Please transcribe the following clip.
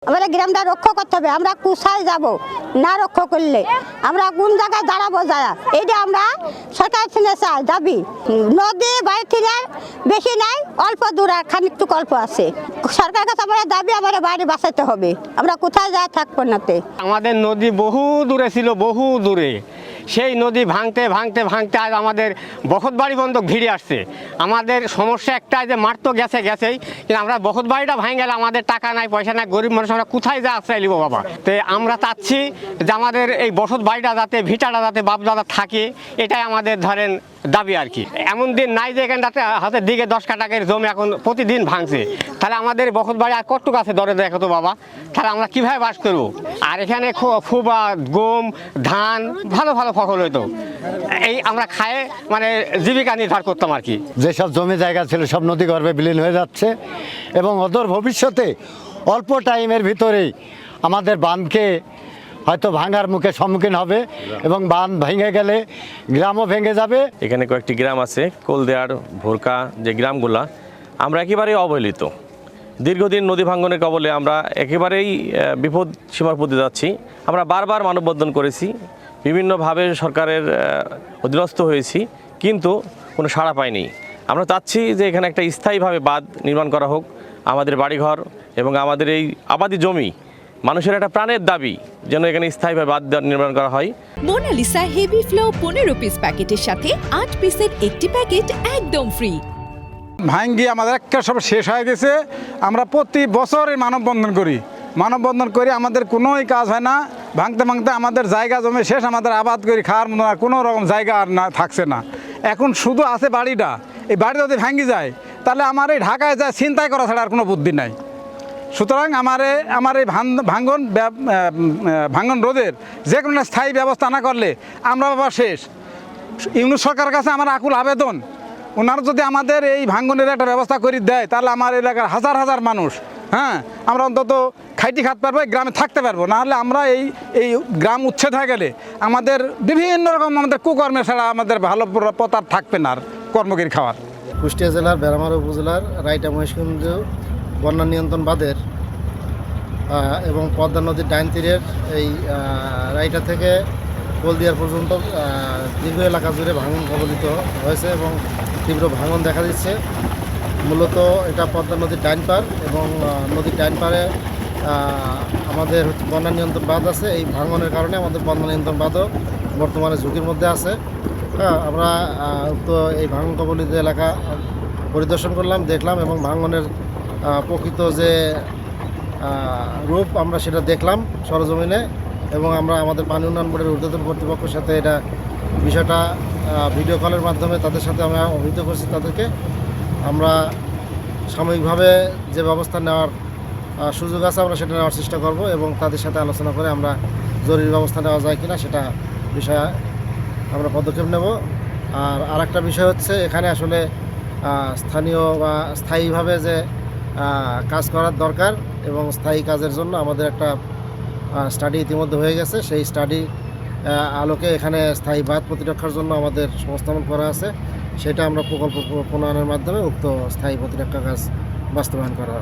আমাদের গ্রামটা রক্ষা করতে হবে। আমরা কোথায় যাব না রক্ষা করলে আমরা কোন জায়গায় দাঁড়াবো যায় এইটা আমরা সরকার থেকে চাই দাবি। নদী বাড়ি থেকে বেশি নাই, অল্প দূর আর খানিকটুকু অল্প আছে। সরকার কাছে আমাদের দাবি, আমাদের বাড়ি বাঁচাতে হবে। আমরা কোথায় যায় থাকবো নাতে। আমাদের নদী বহু দূরে ছিল, বহু দূরে। সেই নদী ভাঙতে ভাঙতে ভাঙতে আজ আমাদের বখতবাড়ি বন্ধক ঘিরে আসছে। আমাদের সমস্যা একটাই যে মাঠ তো গেছেই, কিন্তু আমরা বখতবাড়িটা ভাঙে গেলে আমাদের টাকা নাই, পয়সা নাই, গরিব মানুষ আমরা কোথায় যা আশ্রয় নিব বাবা। তো আমরা চাচ্ছি যে আমাদের এই বসতবাড়িটা যাতে, ভিটাটা যাতে বাপদাদা থাকে, এটাই আমাদের ধরেন দাবি আর কি। এমন দিন নাই যে এখানটাতে হাতের দিকে 10 কাটাকের জমি এখন প্রতিদিন ভাঙছে। তাহলে আমাদের বখতবাড়ি আর কতটুকু আছে দরে দেখো তো বাবা, তাহলে আমরা কীভাবে বাস করবো? আর এখানে ফুবা, গম, ধান ভালো ভালো ফসল হইতো, এই আমরা খায়ে মানে জীবিকা নির্ভর করতাম আর কি। যেসব জমি জায়গা ছিল সব নদী গর্ভে বিলীন হয়ে যাচ্ছে এবং অদূর ভবিষ্যতে অল্প টাইমের ভিতরেই আমাদের বাঁধকে হয়তো ভাঙার মুখে সম্মুখীন হবে এবং বাঁধ ভেঙে গেলে গ্রামও ভেঙে যাবে। এখানে কয়েকটি গ্রাম আছে, কোলদেয়ার, ভোরকা, যে গ্রামগুলা আমরা একেবারেই অবহেলিত। দীর্ঘদিন নদী ভাঙ্গনের কবলে আমরা একেবারেই বিপদ সীমার পথে যাচ্ছি। আমরা বারবার মানববন্ধন করেছি, বিভিন্নভাবে সরকারের অধীনস্থ হয়েছি, কিন্তু কোনো সাড়া পাইনি। আমরা চাচ্ছি যে এখানে একটা স্থায়ীভাবে বাঁধ নির্মাণ করা হোক। আমাদের বাড়িঘর এবং আমাদের এই আবাদি জমি, মানুষের একটা প্রাণের দাবি যেন এখানে স্থায়ীভাবে বাঁধ নির্মাণ করা হয়। মোনালিসা হেভি ফ্লো 15 পিস প্যাকেটের সাথে 8 পিসের একটি প্যাকেট একদম ফ্রি। ভাঙ্গি আমাদের একটা সব শেষ হয়ে গেছে। আমরা প্রতি বছরই মানববন্ধন করি, আমাদের কোনোই কাজ হয় না। ভাঙতে ভাঙতে আমাদের জায়গা জমে শেষ, আমাদের আবাদ করি খাওয়ার মতো আর কোনো রকম জায়গা আর না থাকছে না। এখন শুধু আছে বাড়িটা। এই বাড়ি যদি ভাঙ্গি যায় তাহলে আমার এই ঢাকায় যায় ছিনতাই করা ছাড়া আর কোনো বুদ্ধি নাই। সুতরাং আমার এই ভাঙ্গন রোধের যে কোনো স্থায়ী ব্যবস্থা না করলে আমরা বাবা শেষ। ইউনিট সরকারের কাছে আমার আকুল আবেদন, ওনারা যদি আমাদের এই ভাঙ্গনের একটা ব্যবস্থা করে দেয় তাহলে আমার এলাকার হাজার হাজার মানুষ, আমরা অন্তত খাইটি খাতে পারবো, গ্রামে থাকতে পারবো। নাহলে আমরা এই গ্রাম উচ্ছেদ হয়ে গেলে আমাদের বিভিন্ন রকম আমাদের কুকর্মে ছাড়া আমাদের ভালো পথ আর থাকবে না আর কর্মগিরি খাওয়ার। কুষ্টিয়া জেলার বেড়ামারা উপজেলার রায়টা মহেশগঞ্জ বন্যা নিয়ন্ত্রণ বাঁধের এবং পদ্মা নদীর ডাইন তীরের এই রায়টা থেকে কোলদিয়ার পর্যন্ত দীর্ঘ এলাকা জুড়ে ভাঙন কবলিত হয়েছে এবং তীব্র ভাঙন দেখা দিচ্ছে। মূলত এটা পদ্মা নদীর ডাইন পার এবং নদীর ডাইন পারে আমাদের বন্যা নিয়ন্ত্রণ বাঁধ আছে। এই ভাঙনের কারণে আমাদের বন্যা নিয়ন্ত্রণ বাঁধও বর্তমানে ঝুঁকির মধ্যে আছে। আমরা তো এই ভাঙন কবলিত এলাকা পরিদর্শন করলাম, দেখলাম এবং ভাঙনের প্রকৃত যে রূপ আমরা সেটা দেখলাম সরজমিনে, এবং আমরা আমাদের পানি উন্নয়ন বোর্ডের ঊর্ধ্বতন কর্তৃপক্ষের সাথে এটা বিষয়টা ভিডিও কলের মাধ্যমে তাদের সাথে আমরা অবহিত করছি। তাদেরকে আমরা সাময়িকভাবে যে ব্যবস্থা নেওয়ার সুযোগ আছে আমরা সেটা নেওয়ার চেষ্টা করব এবং তাদের সাথে আলোচনা করে আমরা জরুরি ব্যবস্থা নেওয়া যায় কিনা সেটা বিষয়ে আমরা পদক্ষেপ নেব। আর আরেকটা বিষয় হচ্ছে এখানে আসলে স্থানীয় বা স্থায়ীভাবে যে কাজ করার দরকার এবং স্থায়ী কাজের জন্য আমাদের একটা স্টাডি ইতিমধ্যে হয়ে গেছে। সেই স্টাডি আলোকে এখানে স্থায়ী বাঁধ প্রতিরক্ষার জন্য আমাদের সংস্থাপন করা আছে, সেটা আমরা প্রকল্প প্রণয়নের মাধ্যমে উক্ত স্থায়ী প্রতিরক্ষা কাজ বাস্তবায়ন করা